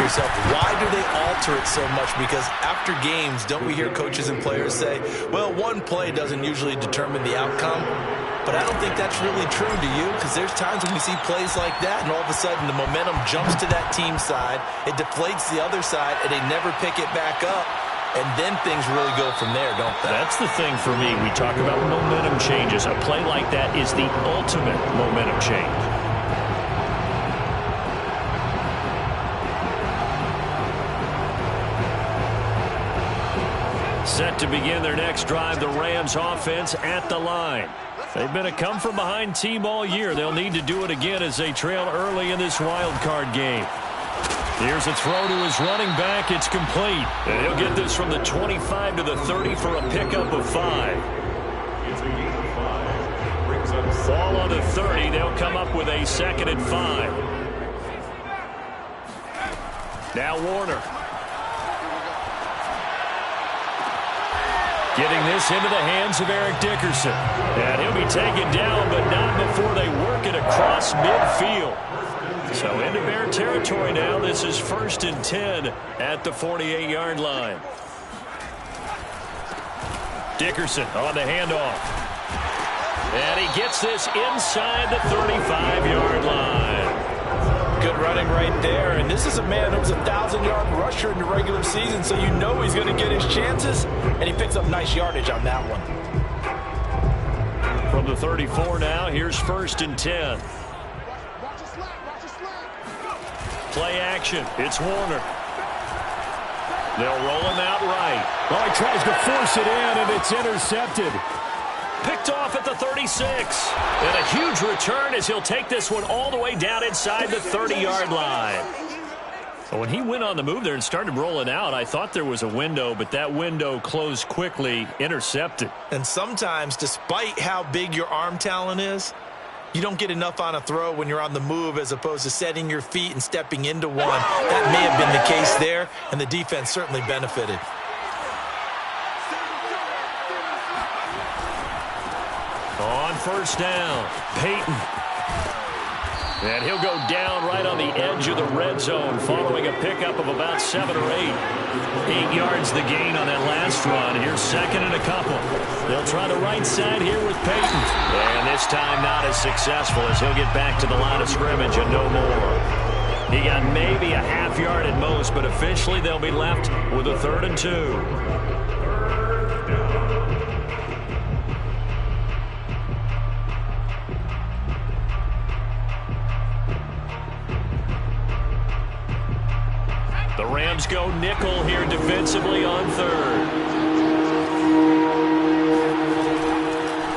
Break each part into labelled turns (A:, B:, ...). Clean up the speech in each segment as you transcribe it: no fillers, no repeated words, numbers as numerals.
A: yourself, why do they alter it so much? Because after games, don't we hear coaches and players say, well, one play doesn't usually determine the outcome? But I don't think that's really true, do you? Because there's times when we see plays like that, and all of a sudden the momentum jumps to that team side, it deflates the other side, and they never pick it back up. And then things really go from there, don't they?
B: That's the thing for me. We talk about momentum changes. A play like that is the ultimate momentum change. Set to begin their next drive, the Rams offense at the line. They've been a come-from-behind team all year. They'll need to do it again as they trail early in this wild card game. Here's a throw to his running back. It's complete. And he'll get this from the 25 to the 30 for a pickup of 5. Ball on the 30. They'll come up with a 2nd and 5. Now Warner. Getting this into the hands of Eric Dickerson. And he'll be taken down, but not before they work it across midfield. So into Bear territory now. This is 1st and 10 at the 48-yard line. Dickerson on the handoff. And he gets this inside the 35-yard line.
A: Good running right there. And this is a man who was a 1,000-yard rusher in the regular season, so you know he's going to get his chances. And he picks up nice yardage on that one.
B: From the 34 now, here's 1st and 10. Play action. It's Warner. They'll roll him out right.
C: Oh, he tries to force it in, and it's intercepted.
B: Picked off at the 36. And a huge return as he'll take this one all the way down inside the 30-yard line. When he went on the move there and started rolling out, I thought there was a window, but that window closed quickly, intercepted.
A: And sometimes, despite how big your arm talent is, you don't get enough on a throw when you're on the move as opposed to setting your feet and stepping into one. That may have been the case there, and the defense certainly benefited.
B: On 1st down, Peyton. And he'll go down right on the edge of the red zone following a pickup of about 7 or 8. 8 yards the gain on that last run. Here's 2nd and a couple. They'll try the right side here with Peyton. And this time not as successful as he'll get back to the line of scrimmage and no more. He got maybe a half yard at most, but officially they'll be left with a 3rd and 2. The Rams go nickel here defensively on 3rd.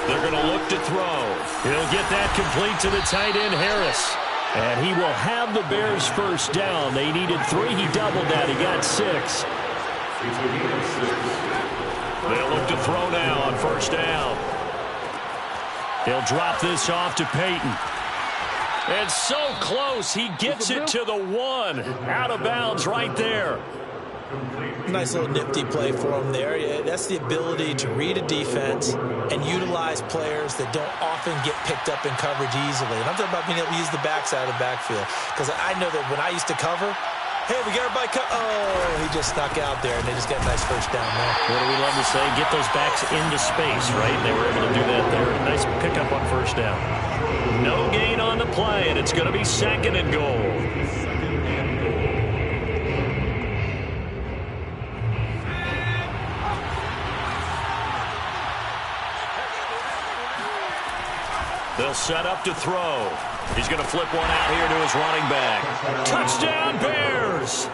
B: They're going to look to throw. He'll get that complete to the tight end, Harris. And he will have the Bears 1st down. They needed 3. He doubled that. He got 6. They'll look to throw now on 1st down. He'll drop this off to Peyton. And so close, he gets it to the 1. Out of bounds right there.
A: Nice little nifty play for him there. Yeah, that's the ability to read a defense and utilize players that don't often get picked up in coverage easily. And I'm talking about being able to use the backside of the backfield. Because I know that when I used to cover, hey, we got everybody oh, he just snuck out there, and they just got a nice 1st down there.
B: What do we love to say? Get those backs into space, right? They were able to do that there. Nice pickup on 1st down. No gain on the play, and it's going to be 2nd and goal. They'll set up to throw. He's going to flip one out here to his running back. Touchdown, Bears!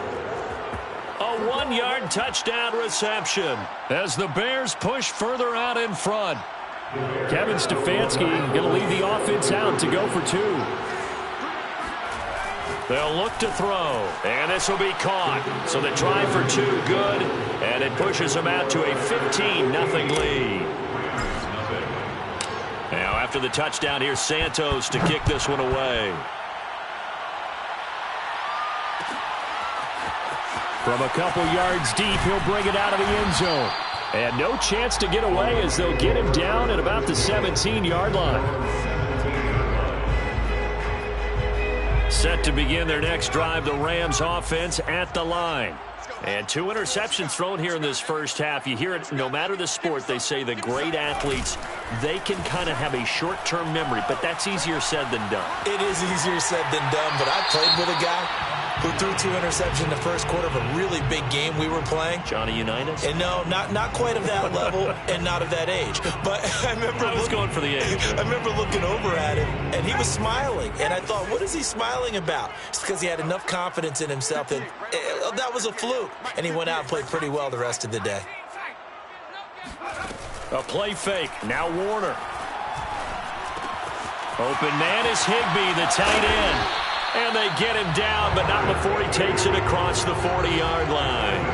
B: A 1-yard touchdown reception as the Bears push further out in front.
C: Kevin Stefanski going to lead the offense out to go for 2.
B: They'll look to throw, and this will be caught. So the try for 2, good, and it pushes them out to a 15-0 lead. Now after the touchdown, here's Santos to kick this one away.
C: From a couple yards deep, he'll bring it out of the end zone. And no chance to get away as they'll get him down at about the 17-yard line.
B: Set to begin their next drive, the Rams offense at the line. And 2 interceptions thrown here in this first half. You hear it, no matter the sport, they say the great athletes, they can kind of have a short-term memory, but that's easier said than done.
A: It is easier said than done, but I played with a guy who threw 2 interceptions in the first quarter of a really big game we were playing.
B: Johnny Unitas?
A: And no, not quite of that level and not of that age. But I remember
B: going for the age.
A: I remember looking over at him, and he was smiling. And I thought, what is he smiling about? It's because he had enough confidence in himself that that was a fluke. And he went out and played pretty well the rest of the day.
B: A play fake. Now Warner. Open man is Higbee, the tight end. And they get him down, but not before he takes it across the 40-yard line.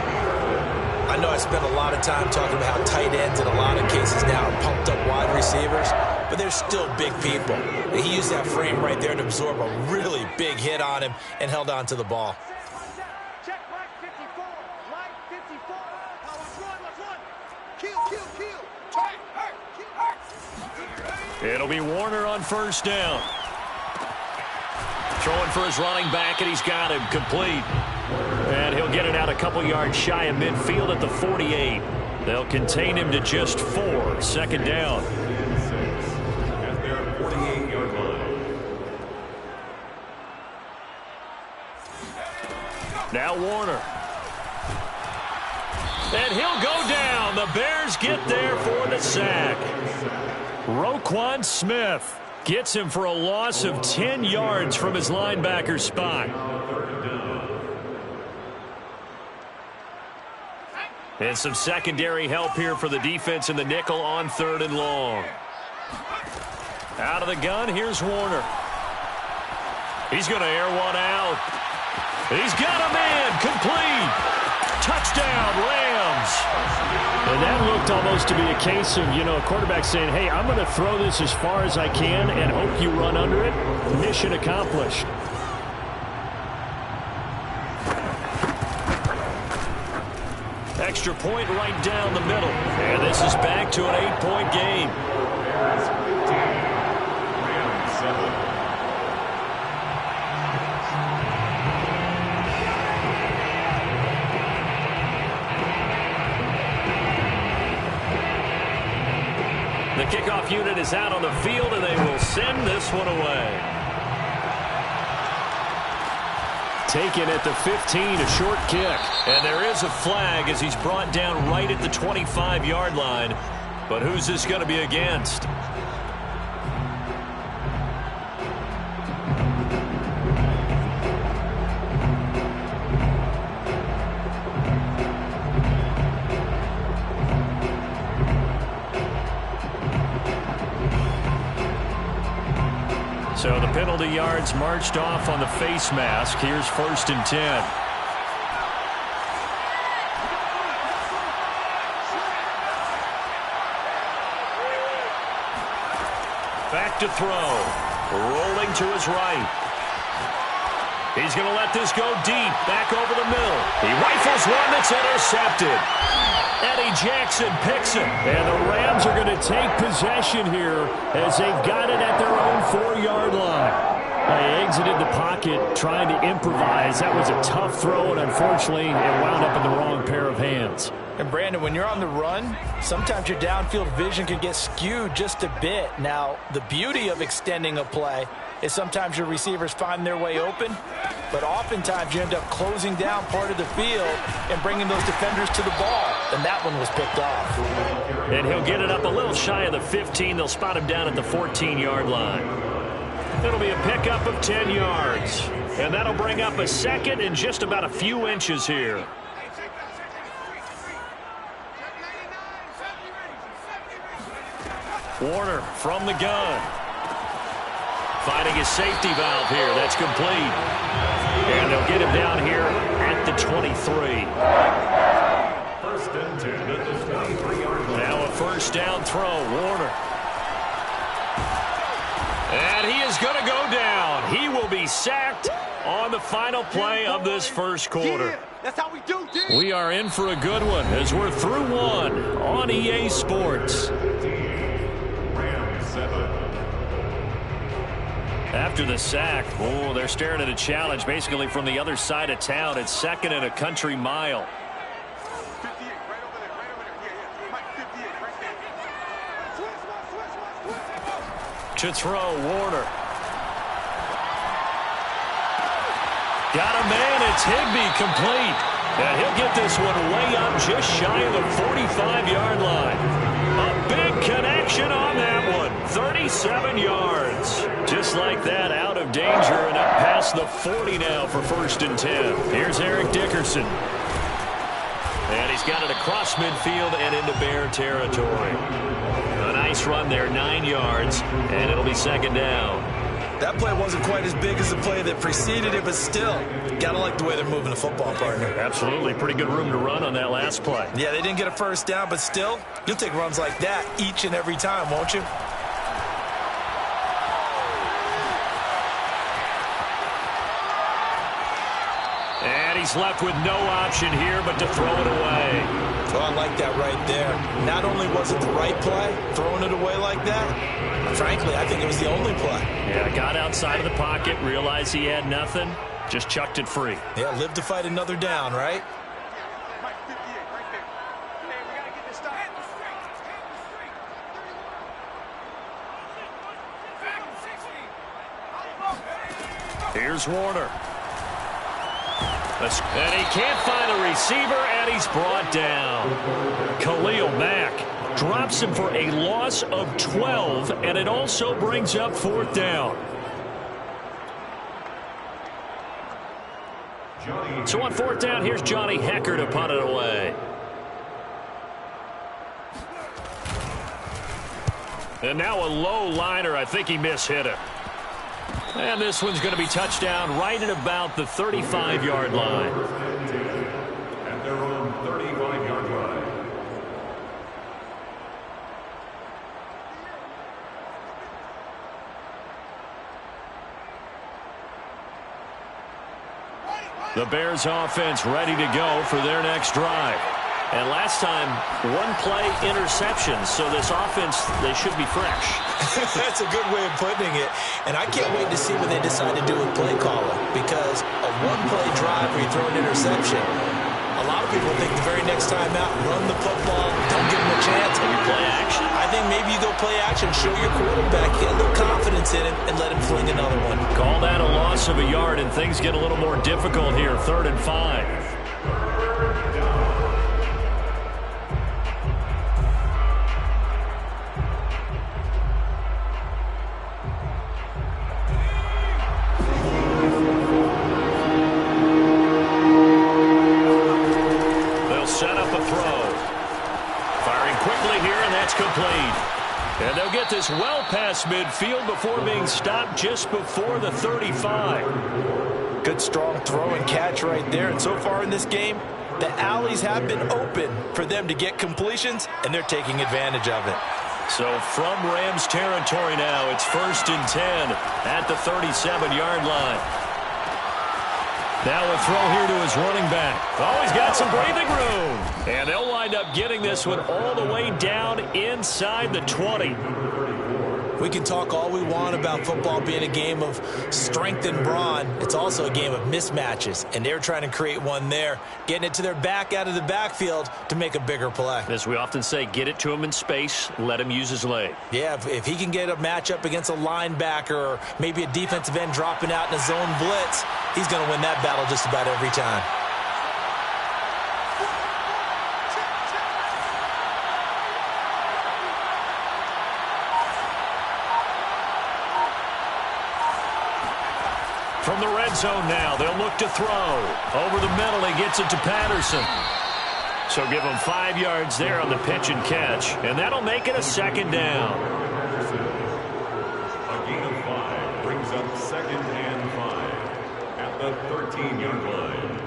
A: I know I spent a lot of time talking about how tight ends in a lot of cases now are pumped up wide receivers, but they're still big people. He used that frame right there to absorb a really big hit on him and held on to the ball.
B: It'll be Warner on first down. Throwing for his running back, and he's got him complete. And he'll get it out a couple yards shy of midfield at the 48. They'll contain him to just 4. Second down. Now Warner. And he'll go down. The Bears get there for the sack. Roquan Smith gets him for a loss of 10 yards from his linebacker spot. And some secondary help here for the defense in the nickel on 3rd and long. Out of the gun, here's Warner. He's going to air one out. He's got a man, complete. Touchdown, Rams.
C: And that looked almost to be a case of, a quarterback saying, hey, I'm going to throw this as far as I can and hope you run under it. Mission accomplished.
B: Extra point right down the middle. And this is back to an 8-point game. The kickoff unit is out on the field, and they will send this one away.
C: Taken at the 15, a short kick.
B: And there is a flag as he's brought down right at the 25-yard line. But who's this going to be against? So the penalty yards marched off on the face mask. Here's 1st and 10. Back to throw. Rolling to his right. He's going to let this go deep. Back over the middle. He rifles one that's intercepted. Eddie Jackson picks it.
C: And the Rams are going to take possession here as they've got it at their own 4-yard line. They exited the pocket trying to improvise. That was a tough throw, and unfortunately, it wound up in the wrong pair of hands.
A: And Brandon, when you're on the run, sometimes your downfield vision can get skewed just a bit. Now, the beauty of extending a play is sometimes your receivers find their way open, but oftentimes you end up closing down part of the field and bringing those defenders to the ball, and that one was picked off.
B: And he'll get it up a little shy of the 15. They'll spot him down at the 14-yard line. It'll be a pickup of 10 yards, and that'll bring up a second and just about a few inches here. Warner from the gun. Finding his safety valve here. That's complete. And they'll get him down here at the 23.
C: 1st and 10 at the 23-yard line.
B: Now a first down throw. Warner. And he is going to go down. He will be sacked on the final play of this first quarter.
D: That's how we do, D.
B: We are in for a good one as we're through one on EA Sports. After the sack, oh, they're staring at a challenge basically from the other side of town. It's 2nd and a country mile. To throw, Warner. Got a man, it's Higbee, complete. And he'll get this one way up just shy of the 45-yard line. A big connection on that one. 37 yards. Just like that, out of danger and up past the 40 now for 1st and 10. Here's Eric Dickerson. And he's got it across midfield and into Bear territory. A nice run there, 9 yards, and it'll be 2nd down.
A: That play wasn't quite as big as the play that preceded it, but still, gotta like the way they're moving the football, partner.
B: Absolutely. Pretty good room to run on that last play.
A: Yeah, they didn't get a 1st down, but still, you'll take runs like that each and every time, won't you?
B: And he's left with no option here but to throw it away.
A: Oh, I like that right there. Not only was it the right play, throwing it away like that, frankly, I think it was the only play.
B: Yeah, got outside of the pocket, realized he had nothing, just chucked it free.
A: Yeah, live to fight another down, right?
B: Here's Warner. And he can't find a receiver, and he's brought down. Khalil Mack drops him for a loss of 12, and it also brings up 4th down. So on 4th down, here's Johnny Hecker to punt it away. And now a low liner. I think he mishit it. And this one's going to be touchdown right at about the 35-yard line.
D: At their own 35-yard line.
B: The Bears offense ready to go for their next drive. And last time, 1-play interception, so this offense, they should be fresh.
A: That's a good way of putting it. And I can't wait to see what they decide to do with play calling, because a 1-play drive where you throw an interception, a lot of people think the very next time out, run the football, don't give them a chance.
B: Maybe play action.
A: I think maybe you go play action, show your quarterback, get a little confidence in him, and let him fling another one.
B: Call that a loss of a yard, and things get a little more difficult here, 3rd and 5. And they'll get this well past midfield before being stopped just before the 35.
A: Good strong throw and catch right there. And so far in this game, the alleys have been open for them to get completions, and they're taking advantage of it.
B: So from Rams territory now, it's 1st and 10 at the 37-yard line. Now a throw here to his running back. Oh, he's got some breathing room. And they'll wind up getting this one all the way down inside the 20.
A: We can talk all we want about football being a game of strength and brawn. It's also a game of mismatches, and they're trying to create one there, getting it to their back out of the backfield to make a bigger play.
B: As we often say, get it to him in space, let him use his leg.
A: Yeah, if he can get a matchup against a linebacker or maybe a defensive end dropping out in a zone blitz, he's going to win that battle just about every time.
B: From the red zone now, they'll look to throw. Over the middle, he gets it to Patterson. So give him 5 yards there on the pitch and catch, and that'll make it a 2nd down.
D: A gain of 5 brings up 2nd and 5 at the 13-yard line.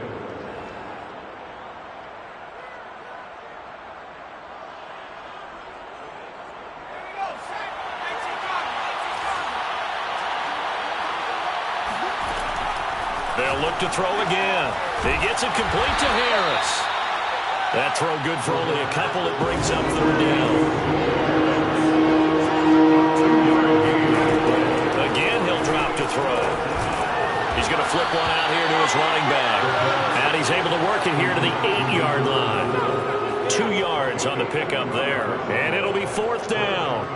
B: They'll look to throw again. He gets it complete to Harris. That throw good for only a couple. It brings up 3rd down. Again, he'll drop to flip one out here to his running back. And he's able to work it here to the 8-yard line. 2 yards on the pickup there. And it'll be 4th down.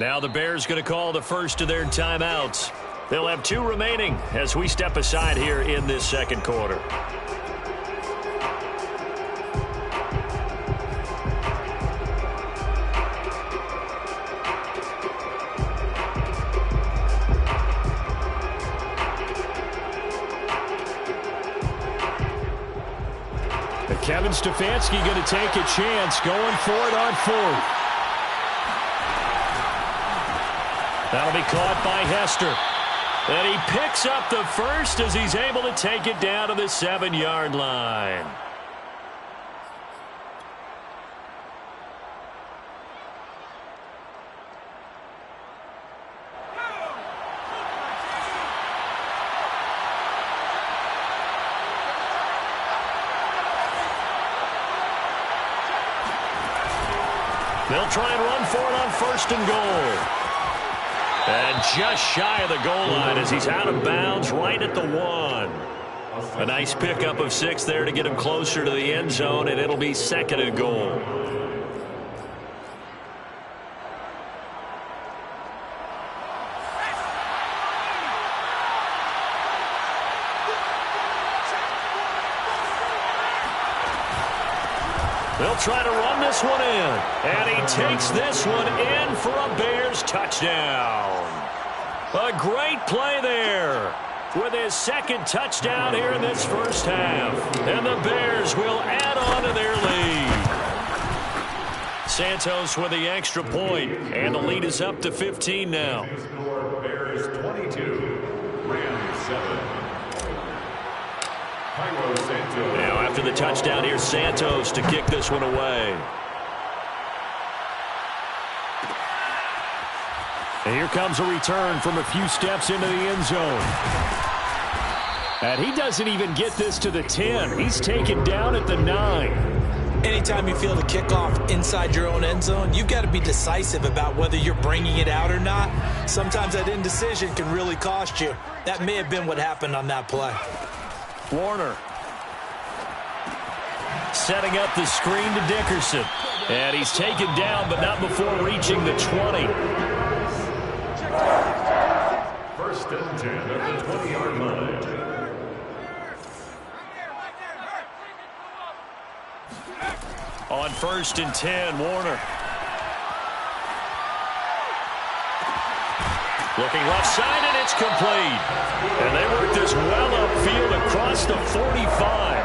B: Now the Bears going to call the first of their timeouts. They'll have 2 remaining as we step aside here in this second quarter.
C: And Kevin Stefanski going to take a chance going for it on 4th. That'll be caught by Hester. And he picks up the first as he's able to take it down to the 7-yard line. They'll try and run for it on 1st and goal. And just shy of the goal line as he's out of bounds right at the 1. A nice pickup of 6 there to get him closer to the end zone, and it'll be 2nd and goal. They'll try to run this one in. And he takes this one in for a Bears touchdown. A great play there with his 2nd touchdown here in this first half. And the Bears will add on to their lead. Santos with the extra point, and the lead is up to 15 now.
D: Bears 22, Rams 7.
B: Now after the touchdown, here's Santos to kick this one away.
C: And here comes a return from a few steps into the end zone. And he doesn't even get this to the 10. He's taken down at the 9.
A: Anytime you feel the kickoff inside your own end zone, you've got to be decisive about whether you're bringing it out or not. Sometimes that indecision can really cost you. That may have been what happened on that play.
B: Warner setting up the screen to Dickerson. And he's taken down, but not before reaching the 20.
D: 1st and 10 at the 20-yard line.
B: On 1st and 10, Warner. Looking left side, and it's complete. And they work this well upfield across the 45.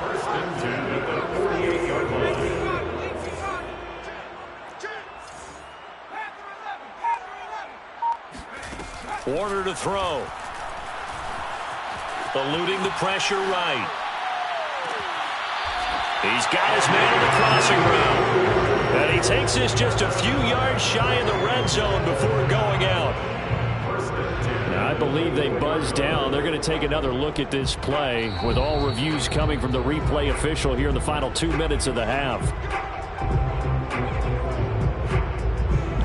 D: 1st and 10 at the 48-yard line.
B: Warner to throw. Eluding the pressure right. He's got his man in the crossing route. And he takes this just a few yards shy of the red zone before going out.
C: Now, I believe they buzzed down. They're going to take another look at this play with all reviews coming from the replay official here in the final 2 minutes of the half.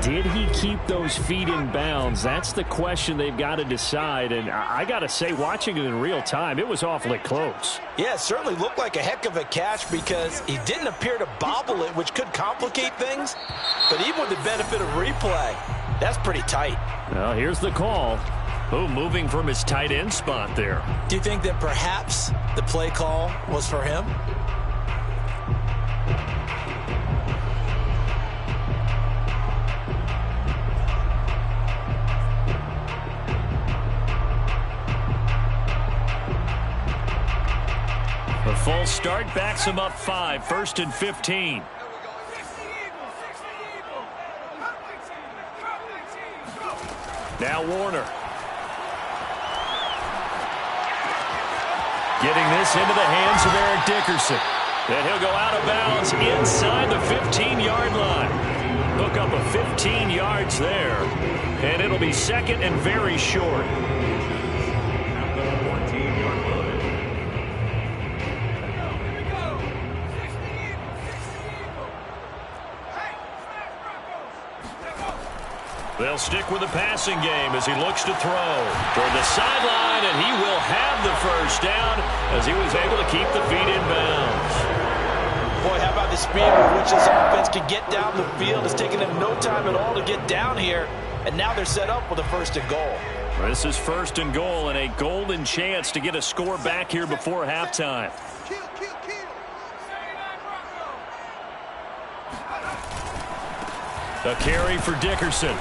C: Did he keep those feet in bounds? That's the question they've got to decide. And I got to say, watching it in real time, it was awfully close.
A: Yeah, it certainly looked like a heck of a catch because he didn't appear to bobble it, which could complicate things. But even with the benefit of replay, that's pretty tight.
C: Well, here's the call.
B: Oh, moving from his tight end spot there.
A: Do you think that perhaps the play call was for him?
B: The full start backs him up 5, 1st and 15. Now Warner. Getting this into the hands of Eric Dickerson. And he'll go out of bounds inside the 15-yard line. Hook up a 15 yards there. And it'll be 2nd and very short. They'll stick with the passing game as he looks to throw toward the sideline, and he will have the first down as he was able to keep the feet in bounds.
A: Boy, how about the speed with which this offense can get down the field? It's taken them no time at all to get down here, and now they're set up with a 1st and goal.
B: This is 1st and goal and a golden chance to get a score back here before halftime. A carry for Dickerson.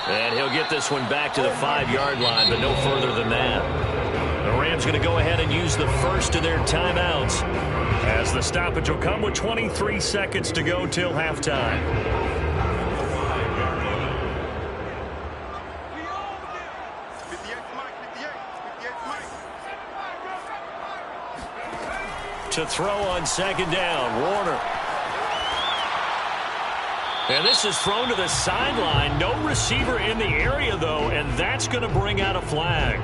B: And he'll get this one back to the 5-yard line, but no further than that. The Rams going to go ahead and use the first of their timeouts, as the stoppage will come with 23 seconds to go till halftime. To throw on 2nd down, Warner. And this is thrown to the sideline. No receiver in the area, though, and that's going to bring out a flag.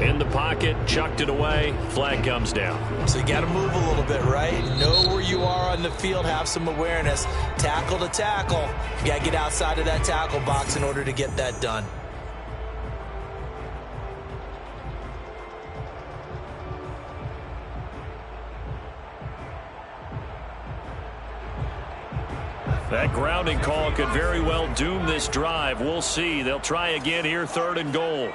B: In the pocket, chucked it away. Flag comes down.
A: So you got to move a little bit, right? Know where you are on the field. Have some awareness. Tackle to tackle. You got to get outside of that tackle box in order to get that done.
B: That grounding call could very well doom this drive. We'll see. They'll try again here, 3rd and goal.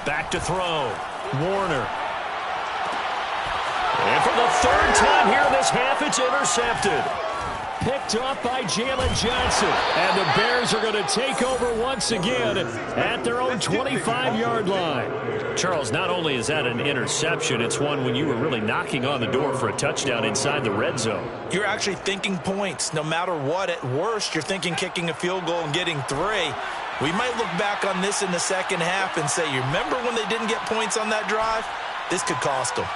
B: Back to throw. Warner. And for the 3rd time here in this half, it's intercepted.
C: Picked off by Jalen Johnson. And the Bears are going to take over once again at their own 25-yard line.
B: Charles, not only is that an interception, it's one when you were really knocking on the door for a touchdown inside the red zone.
A: You're actually thinking points. No matter what, at worst, you're thinking kicking a field goal and getting 3. We might look back on this in the second half and say, you remember when they didn't get points on that drive? This could cost them.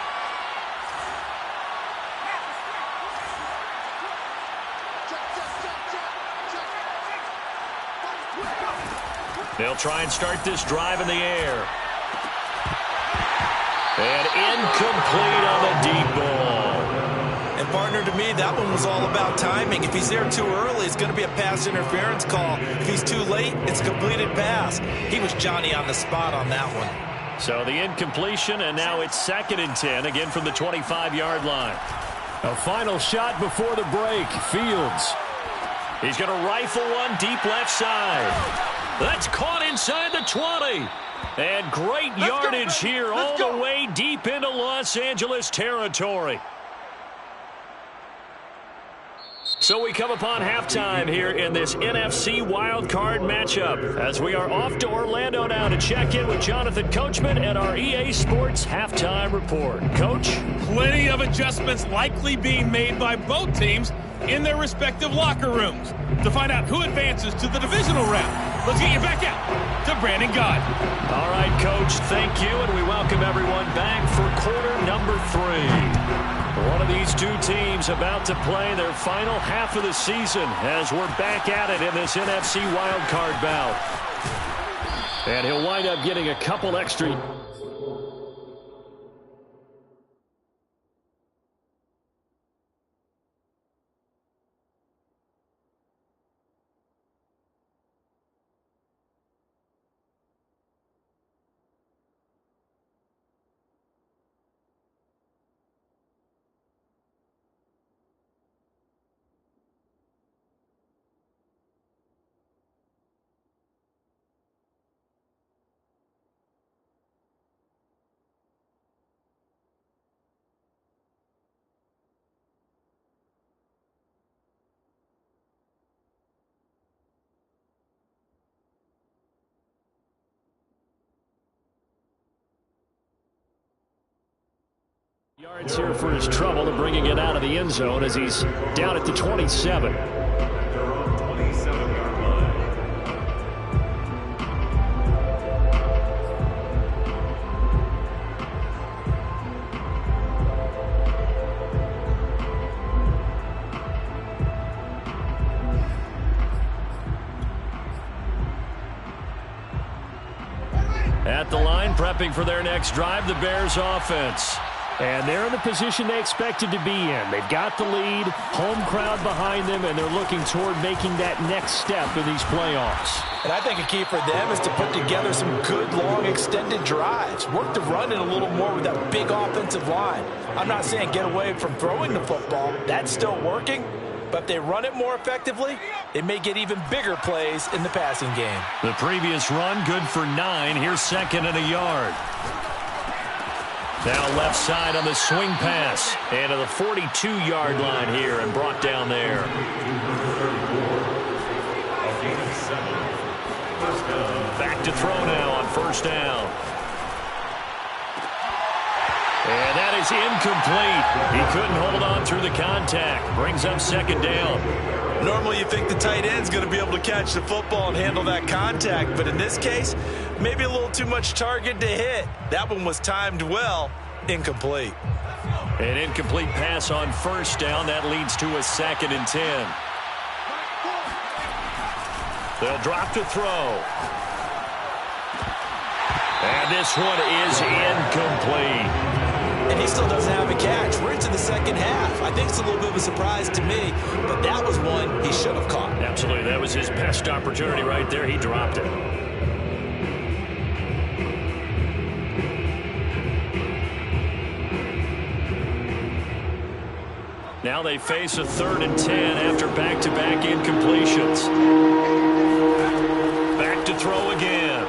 B: They'll try and start this drive in the air. And incomplete on the deep ball.
A: And, partner, to me, that one was all about timing. If he's there too early, it's going to be a pass interference call. If he's too late, it's a completed pass. He was Johnny on the spot on that one.
B: So the incompletion, and now it's 2nd and 10, again from the 25-yard line.
C: A final shot before the break. Fields.
B: He's going to rifle one deep left side. That's caught inside the 20. And great yardage here all the way deep into Los Angeles territory. So we come upon halftime here in this NFC wildcard matchup as we are off to Orlando now to check in with Jonathan Coachman and our EA Sports halftime report. Coach?
E: Plenty of adjustments likely being made by both teams in their respective locker rooms. To find out who advances to the divisional round, let's get you back out to Brandon Gaudin.
B: All right, Coach, thank you, and we welcome everyone back for quarter number 3. One of these two teams about to play their final half of the season as we're back at it in this NFC wildcard bout. And he'll wind up getting a couple extra. Yards here for his trouble to bringing it out of the end zone as he's down at the 27. At the line, prepping for their next drive, the Bears offense.
C: And they're in the position they expected to be in. They've got the lead, home crowd behind them, and they're looking toward making that next step in these playoffs.
A: And I think a key for them is to put together some good, long, extended drives. Work the run in a little more with that big offensive line. I'm not saying get away from throwing the football. That's still working. But if they run it more effectively, they may get even bigger plays in the passing game.
B: The previous run, good for 9. Here's second and a yard. Now left side on the swing pass. And to the 42-yard line here and brought down there. Back to throw now on first down. And that is incomplete. He couldn't hold on through the contact. Brings up second down.
A: Normally you think the tight end's going to be able to catch the football and handle that contact. But in this case, maybe a little too much target to hit. That one was timed well. Incomplete.
B: An incomplete pass on first down. That leads to a 2nd and 10. They'll drop to throw. And this one is incomplete.
A: And he still doesn't have a catch. We're into the second half. I think it's a little bit of a surprise to me, but that was one he should have caught.
B: Absolutely. That was his best opportunity right there. He dropped it. Now they face a 3rd and 10 after back-to-back incompletions. Back to throw again.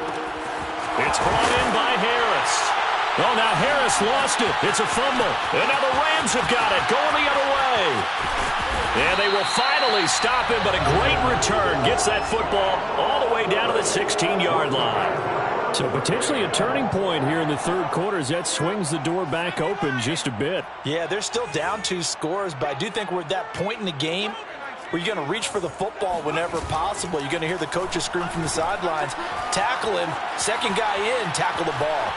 B: It's brought in by Harris. Oh, now Harris lost it. It's a fumble. And now the Rams have got it, going the other way. And they will finally stop him, but a great return. Gets that football all the way down to the 16-yard line.
C: So potentially a turning point here in the third quarter as that swings the door back open just a bit.
A: Yeah, they're still down 2 scores, but I do think we're at that point in the game where you're going to reach for the football whenever possible. You're going to hear the coaches scream from the sidelines, tackle him, second guy in, tackle the ball.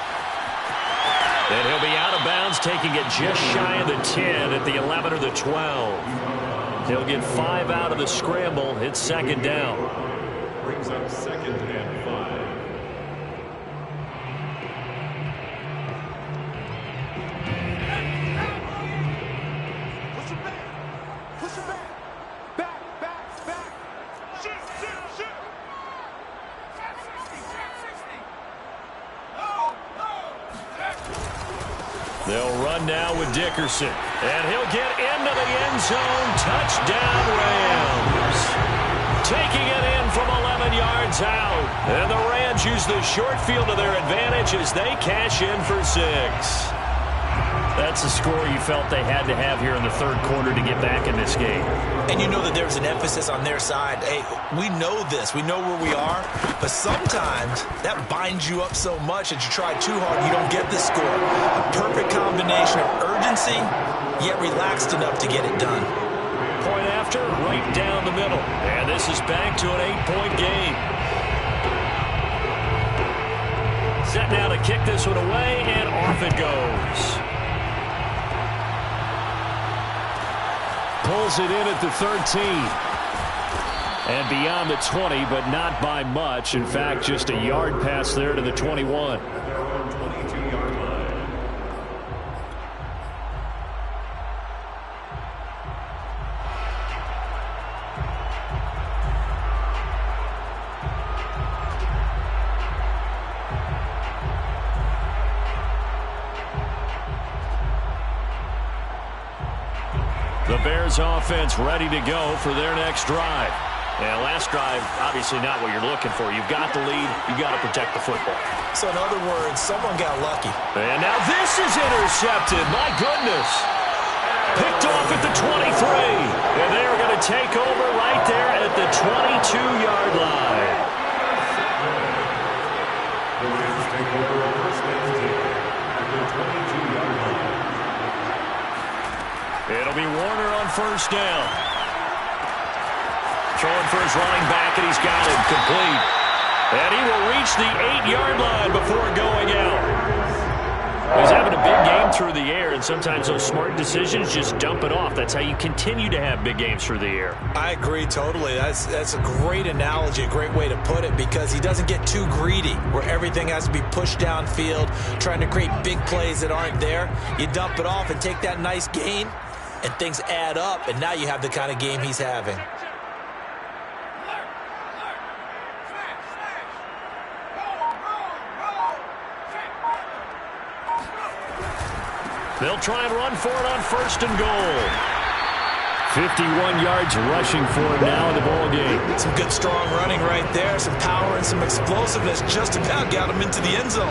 B: And he'll be out of bounds, taking it just shy of the 10 at the 11 or the 12. He'll get 5 out of the scramble. It's second down.
D: Brings up 2nd and 5.
B: They'll run now with Dickerson. And he'll get into the end zone. Touchdown, Rams. Taking it in from 11 yards out. And the Rams use the short field to their advantage as they cash in for 6. That's a score you felt they had to have here in the third quarter to get back in this game.
A: And you know that there's an emphasis on their side. Hey, we know this. We know where we are. But sometimes that binds you up so much that you try too hard and you don't get the score. A perfect combination of urgency, yet relaxed enough to get it done.
B: Point after, right down the middle. And this is back to an 8-point game. Set now to kick this one away, and off it goes.
C: Pulls it in at the 13. And beyond the 20, but not by much. In fact, just a yard pass there to the 21.
B: The Bears offense ready to go for their next drive. And last drive, obviously not what you're looking for. You've got the lead. You've got to protect the football.
A: So in other words, someone got lucky.
B: And now this is intercepted. My goodness. Picked off at the 23. And they're going to take over right there at the 22-yard line.
D: The Rams take over on first down at the 22-yard line.
B: It'll be Warner on first down. Throwing for his running back, and he's got it complete. And he will reach the 8-yard line before going out. He's having a big game through the air, and sometimes those smart decisions just dump it off. That's how you continue to have big games through the air.
A: I agree totally. That's a great analogy, a great way to put it, because he doesn't get too greedy where everything has to be pushed downfield, trying to create big plays that aren't there. You dump it off and take that nice gain, and things add up, and now you have the kind of game he's having.
B: They'll try and run for it on 1st and goal.
C: 51 yards rushing for him now in the ball game.
A: Some good, strong running right there. Some power and some explosiveness just about got him into the end zone.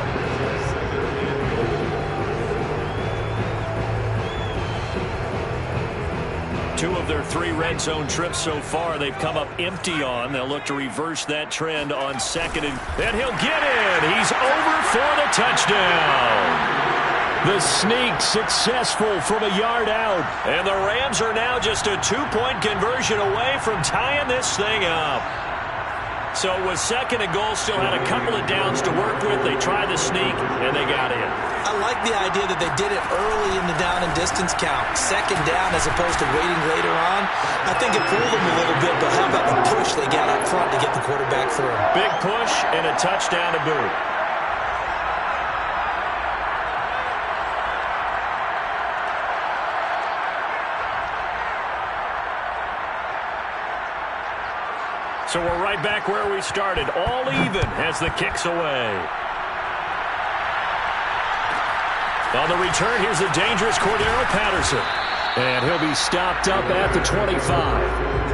B: Two of their 3 red zone trips so far, they've come up empty on. They'll look to reverse that trend on 2nd, and he'll get it. He's over for the touchdown.
C: The sneak successful from a yard out.
B: And the Rams are now just a 2-point conversion away from tying this thing up. So with 2nd and goal, still had a couple of downs to work with. They tried the sneak, and they got in.
A: I like the idea that they did it early in the down and distance count. 2nd down as opposed to waiting later on. I think it fooled them a little bit, but how about the push they got up front to get the quarterback through?
B: Big push and a touchdown to boot. So we're right back where we started, all even as the kick's away. On the return, here's the dangerous Cordero Patterson.
C: And he'll be stopped up at the 25.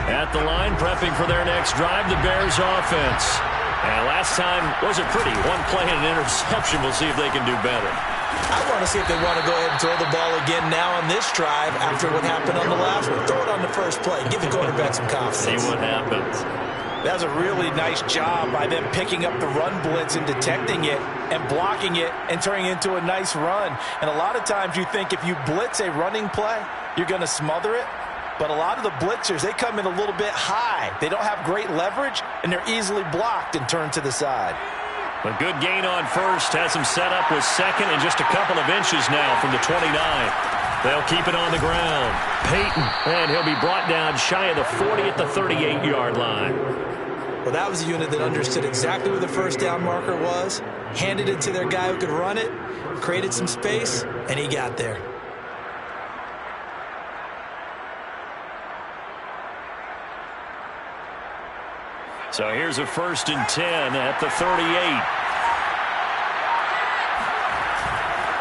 B: At the line, prepping for their next drive, the Bears offense. And last time wasn't pretty. One play and an interception. We'll see if they can do better.
A: I want to see if they want to go ahead and throw the ball again now on this drive after what happened on the last one. Throw it on the first play. Give the quarterback some confidence.
B: See what happens.
A: That was a really nice job by them picking up the run blitz and detecting it and blocking it and turning it into a nice run. And a lot of times you think if you blitz a running play, you're going to smother it. But a lot of the blitzers, they come in a little bit high. They don't have great leverage, and they're easily blocked and turned to the side.
B: A good gain on 1st. Has him set up with 2nd and just a couple of inches now from the 29. They'll keep it on the ground. Peyton, and he'll be brought down shy of the 40 at the 38-yard line.
A: Well, that was a unit that understood exactly where the first down marker was, handed it to their guy who could run it, created some space, and he got there.
B: So here's a 1st and 10 at the 38.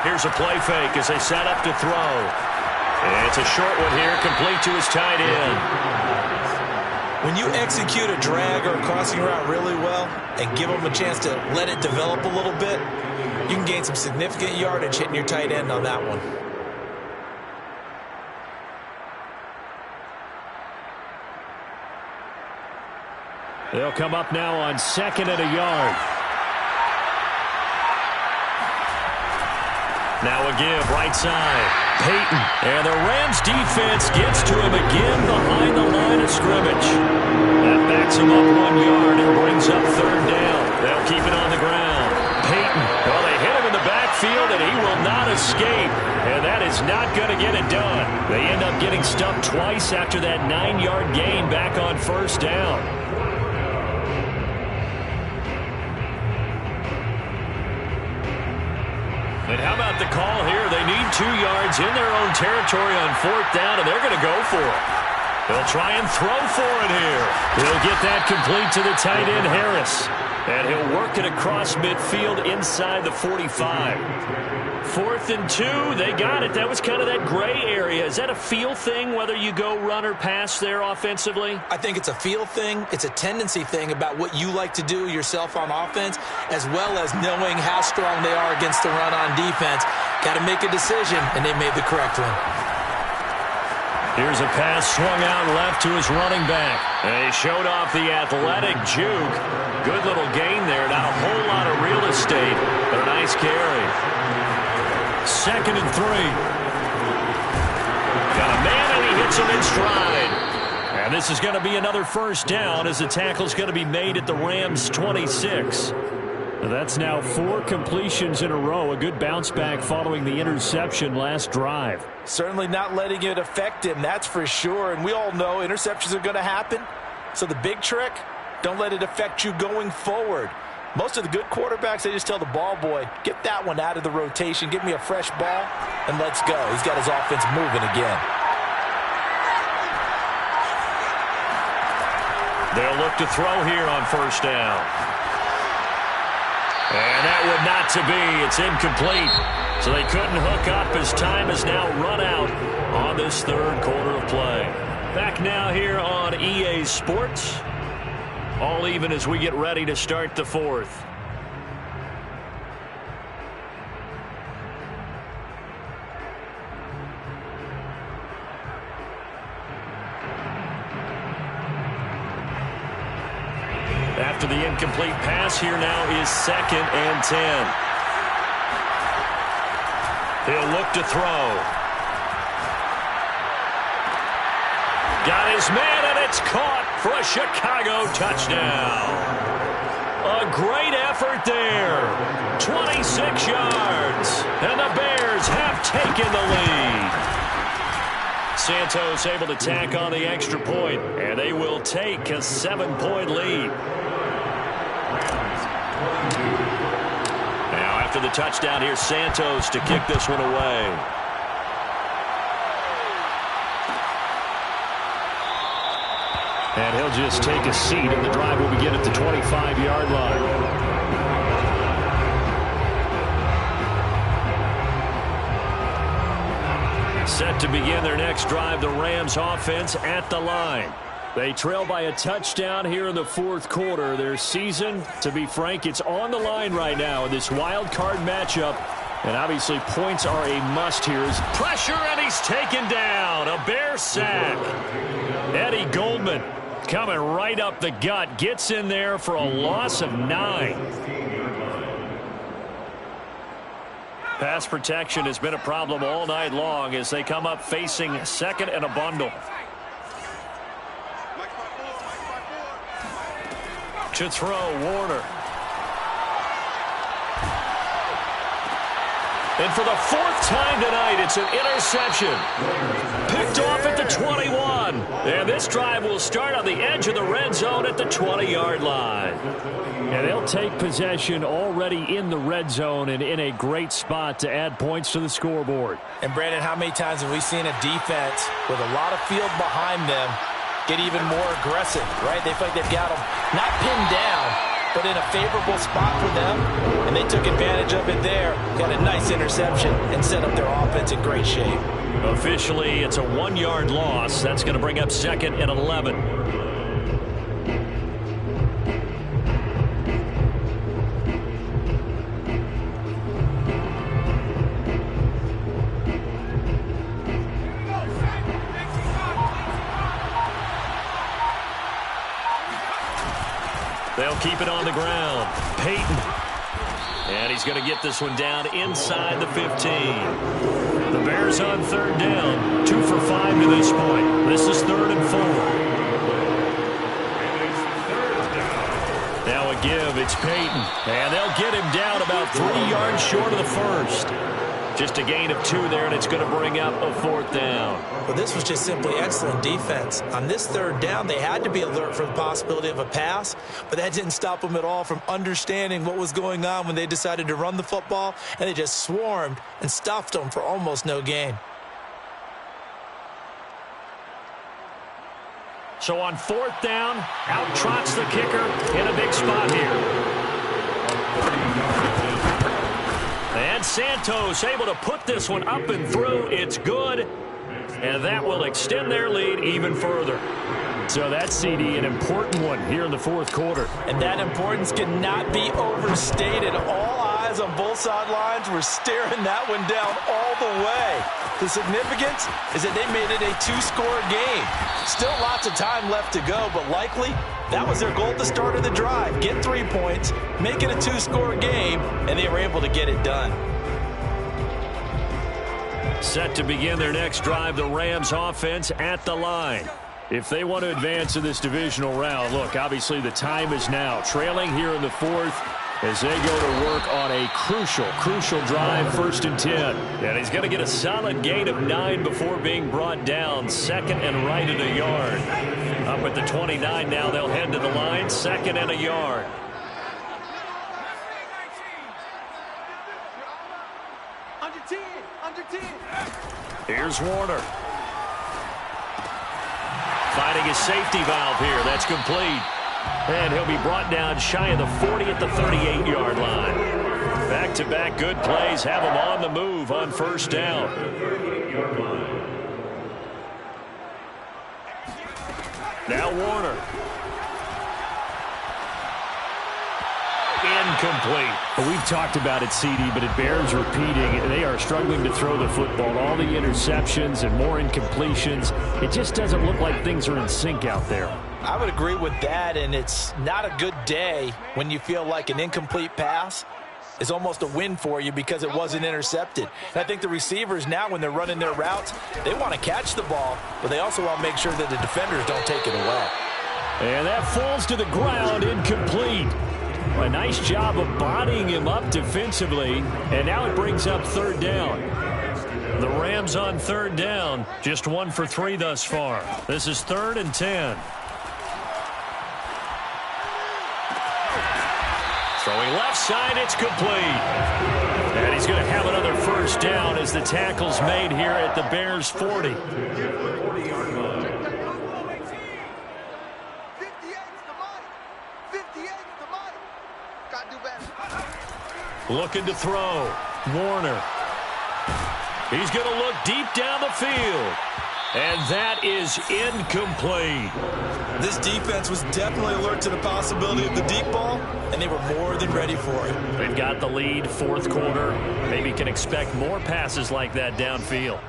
B: Here's a play fake as they set up to throw. And it's a short one here, complete to his tight end.
A: When you execute a drag or a crossing route really well and give them a chance to let it develop a little bit, you can gain some significant yardage hitting your tight end on that one.
C: They'll come up now on 2nd and a yard.
B: Now a give, right side. Peyton. And the Rams defense gets to him again behind the line of scrimmage. That backs him up 1 yard and brings up 3rd down. They'll keep it on the ground. Peyton. Well, they hit him in the backfield, and he will not escape. And that is not going to get it done. They end up getting stumped twice after that 9-yard gain back on 1st down. And how about the call here? They need 2 yards in their own territory on 4th down, and they're going to go for it. They'll try and throw for it here. He'll get that complete to the tight end, Harris. And he'll work it across midfield inside the 45. 4th and 2, they got it. That was kind of that gray area. Is that a feel thing, whether you go run or pass there offensively?
A: I think it's a feel thing. It's a tendency thing about what you like to do yourself on offense, as well as knowing how strong they are against the run on defense. Got to make a decision, and they made the correct one.
B: Here's a pass swung out left to his running back. And he showed off the athletic juke. Good little gain there. Not a whole lot of real estate, but a nice carry. 2nd and 3. Got a man, and he hits him in stride. And this is going to be another first down as the tackle's going to be made at the Rams' 26.
C: That's now 4 completions in a row. A good bounce back following the interception last drive.
A: Certainly not letting it affect him, that's for sure. And we all know interceptions are going to happen. So the big trick, don't let it affect you going forward. Most of the good quarterbacks, they just tell the ball boy, get that one out of the rotation, give me a fresh ball, and let's go. He's got his offense moving again.
B: They'll look to throw here on first down. And that would not to be. It's incomplete. So they couldn't hook up as time has now run out on this 3rd quarter of play. Back now here on EA Sports. All even as we get ready to start the 4th. After the incomplete pass, here now is 2nd and 10. He'll look to throw. Got his man, and it's caught for a Chicago touchdown. A great effort there. 26 yards, and the Bears have taken the lead. Santos able to tack on the extra point, and they will take a 7-point lead. Now after the touchdown, here's Santos to kick this one away.
C: And he'll just take a seat, and the drive will begin at the 25-yard line.
B: Set to begin their next drive, the Rams offense at the line.
C: They trail by a touchdown here in the 4th quarter. Their season, to be frank, it's on the line right now in this wild card matchup. And obviously points are a must here.
B: Pressure, and he's taken down. A Bear sack.
C: Eddie Goldman coming right up the gut. Gets in there for a loss of 9.
B: Pass protection has been a problem all night long as they come up facing 2nd and a bundle. To throw, Warner. And for the 4th time tonight, it's an interception. Picked off at the 21. And this drive will start on the edge of the red zone at the 20-yard line.
C: And they'll take possession already in the red zone and in a great spot to add points to the scoreboard.
A: And Brandon, how many times have we seen a defense with a lot of field behind them get even more aggressive, right? They feel like they've got them not pinned down, but in a favorable spot for them, and they took advantage of it there. Got a nice interception and set up their offense in great shape.
B: Officially, it's a 1-yard loss. That's going to bring up 2nd and 11. They'll keep it on the ground. Peyton. And he's going to get this one down inside the 15. The Bears on 3rd down. 2 for 5 to this point. This is 3rd and 4. Now a give. It's Peyton. And they'll get him down about 3 yards short of the first. Just a gain of 2 there, and it's going to bring up a 4th down.
A: Well, this was just simply excellent defense. On this 3rd down, they had to be alert for the possibility of a pass, but that didn't stop them at all from understanding what was going on when they decided to run the football, and they just swarmed and stuffed them for almost no gain.
B: So on 4th down, out trots the kicker in a big spot here. And Santos able to put this one up and through. It's good. And that will extend their lead even further.
C: So that CD, an important one here in the 4th quarter.
A: And that importance cannot be overstated. All eyes fans on both sidelines were staring that one down all the way. The significance is that they made it a two-score game. Still lots of time left to go, but likely that was their goal at the start of the drive. Get 3 points, make it a two-score game, and they were able to get it done.
B: Set to begin their next drive, the Rams offense at the line. If they want to advance in this divisional round, look, obviously the time is now. Trailing here in the fourth as they go to work on a crucial drive, 1st and 10. And he's going to get a solid gain of 9 before being brought down. 2nd and right at a yard. Up at the 29 now, they'll head to the line. 2nd and a yard.
F: Under 10.
B: Here's Warner. Finding his safety valve here. That's complete. And he'll be brought down shy of the 40 at the 38-yard line. Back-to-back good plays have him on the move on 1st down. Now Warner. Incomplete.
C: Well, we've talked about it, CD, but it bears repeating. They are struggling to throw the football. All the interceptions and more incompletions. It just doesn't look like things are in sync out there.
A: I would agree with that, and it's not a good day when you feel like an incomplete pass is almost a win for you because it wasn't intercepted. And I think the receivers now, when they're running their routes, they want to catch the ball, but they also want to make sure that the defenders don't take it away.
C: And that falls to the ground, incomplete. A nice job of bodying him up defensively, and now it brings up 3rd down.
B: The Rams on 3rd down, just 1 for 3 thus far. This is 3rd and 10. Throwing left side, it's complete. And he's going to have another 1st down as the tackle's made here at the Bears' 40. Looking to throw. Warner. He's going to look deep down the field. And that is incomplete.
A: This defense was definitely alert to the possibility of the deep ball, and they were more than ready for it.
B: They've got the lead, 4th quarter. Maybe can expect more passes like that downfield.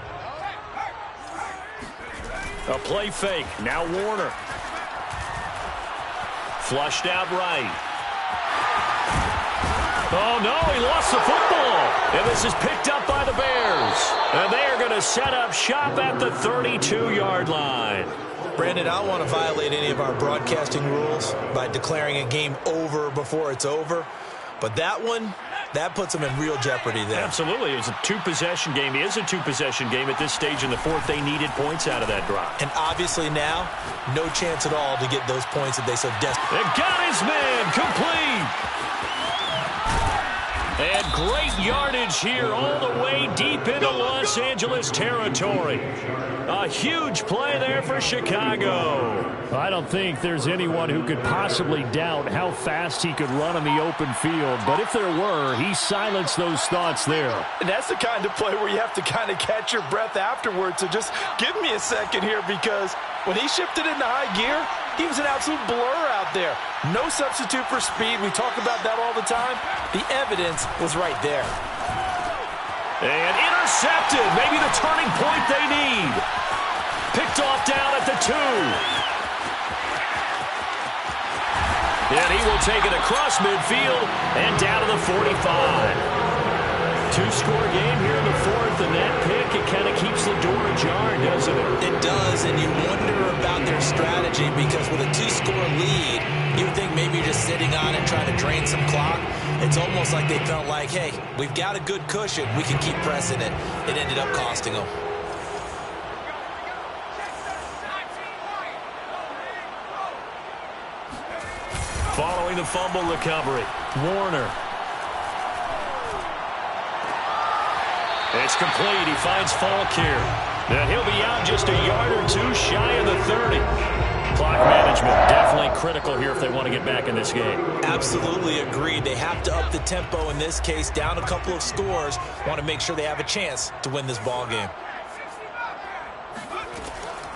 B: A play fake. Now Warner. Flushed out right. Oh, no, he lost the football. And this is picked up by the Bears. And they are going to set up shop at the 32-yard line.
A: Brandon, I don't want to violate any of our broadcasting rules by declaring a game over before it's over. But that one, that puts them in real jeopardy there.
B: Absolutely. It was a two-possession game. It is a two-possession game at this stage in the fourth. They needed points out of that drive.
A: And obviously now, no chance at all to get those points that they so desperately.
B: They got his man complete. And great yardage here all the way deep into Los Angeles territory. A huge play there for Chicago.
C: I don't think there's anyone who could possibly doubt how fast he could run on the open field. But if there were, he silenced those thoughts there.
A: And that's the kind of play where you have to kind of catch your breath afterwards. So just give me a second here, because when he shifted into high gear, he was an absolute blur out there. No substitute for speed. We talk about that all the time. The evidence was right there.
B: And intercepted. Maybe the turning point they need. Picked off down at the 2. And he will take it across midfield and down to the 45. Two-score game here in the fourth, and that pick, it kind of keeps the door ajar, doesn't it?
A: It does, and you wonder about their strategy, because with a two-score lead, you would think maybe just sitting on it, trying to drain some clock. It's almost like they felt like, hey, we've got a good cushion. We can keep pressing it. It ended up costing them.
B: Following the fumble recovery, Warner. It's complete. He finds Falk here. And he'll be out just a yard or two shy of the 30. Clock management definitely critical here if they want to get back in this game.
A: Absolutely agreed. They have to up the tempo in this case. Down a couple of scores. Want to make sure they have a chance to win this ball game.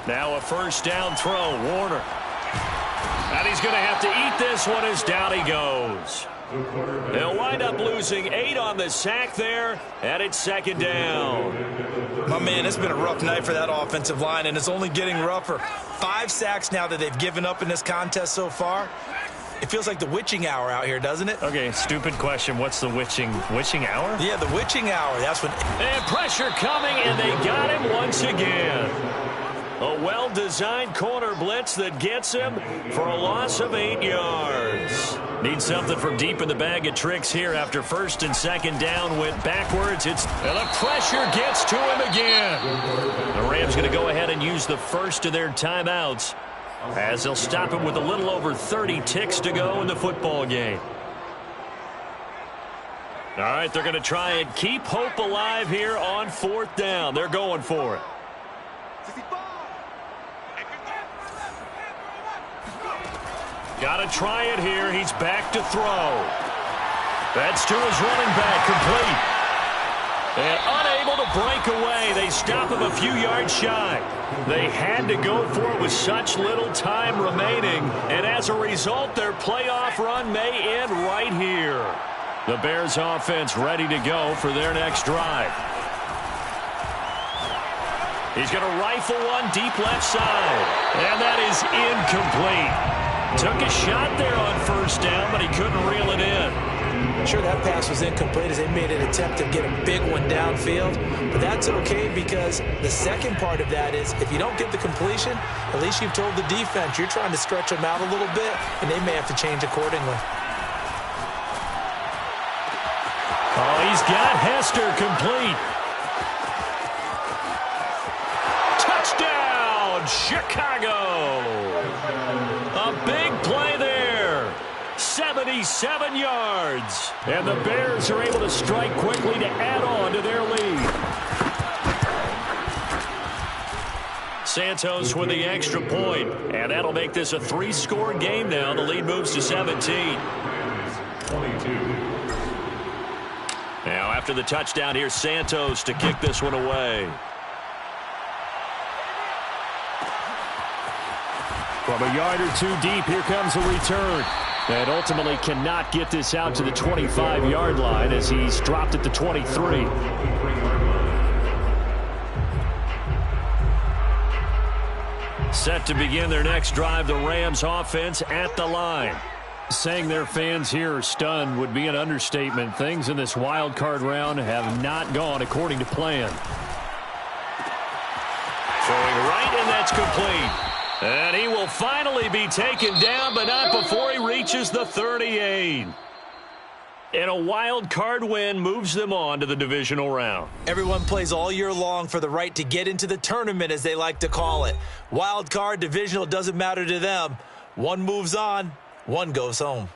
B: Now a first down throw. Warner. And he's going to have to eat this one as down he goes. They'll wind up losing 8 on the sack there, and it's second down.
A: My man, it's been a rough night for that offensive line, and it's only getting rougher. 5 sacks now that they've given up in this contest so far. It feels like the witching hour out here, doesn't it?
C: Okay, stupid question. What's the witching hour?
A: Yeah, the witching hour. That's when.
B: And pressure coming, and they got him once again. A well-designed corner blitz that gets him for a loss of 8 yards. Need something from deep in the bag of tricks here after first and second down went backwards. And the pressure gets to him again. The Rams going to go ahead and use the first of their timeouts as they'll stop him with a little over 30 ticks to go in the football game. All right, they're going to try and keep hope alive here on 4th down. They're going for it. Got to try it here. He's back to throw. That's to his running back, complete. And unable to break away. They stop him a few yards shy. They had to go for it with such little time remaining. And as a result, their playoff run may end right here. The Bears offense ready to go for their next drive. He's going to rifle one deep left side. And that is incomplete. Took a shot there on first down, but he couldn't reel it in.
A: Sure, that pass was incomplete as they made an attempt to get a big one downfield. But that's okay because the second part of that is if you don't get the completion, at least you've told the defense you're trying to stretch them out a little bit, and they may have to change accordingly.
B: Oh, he's got Hester complete. Touchdown, Chicago. A big play there. 77 yards. And the Bears are able to strike quickly to add on to their lead. Santos with the extra point. And that'll make this a 3-score game now. The lead moves to 17.
D: 22.
B: Now after the touchdown, here's Santos to kick this one away.
C: From a yard or two deep, here comes a return. And ultimately cannot get this out to the 25-yard line as he's dropped at the 23.
B: Set to begin their next drive, the Rams offense at the line.
C: Saying their fans here are stunned would be an understatement. Things in this wild card round have not gone according to plan.
B: Throwing right, and that's complete. And he will finally be taken down, but not before he reaches the 38. And a wild card win moves them on to the divisional round.
A: Everyone plays all year long for the right to get into the tournament, as they like to call it. Wild card, divisional, doesn't matter to them. One moves on, one goes home.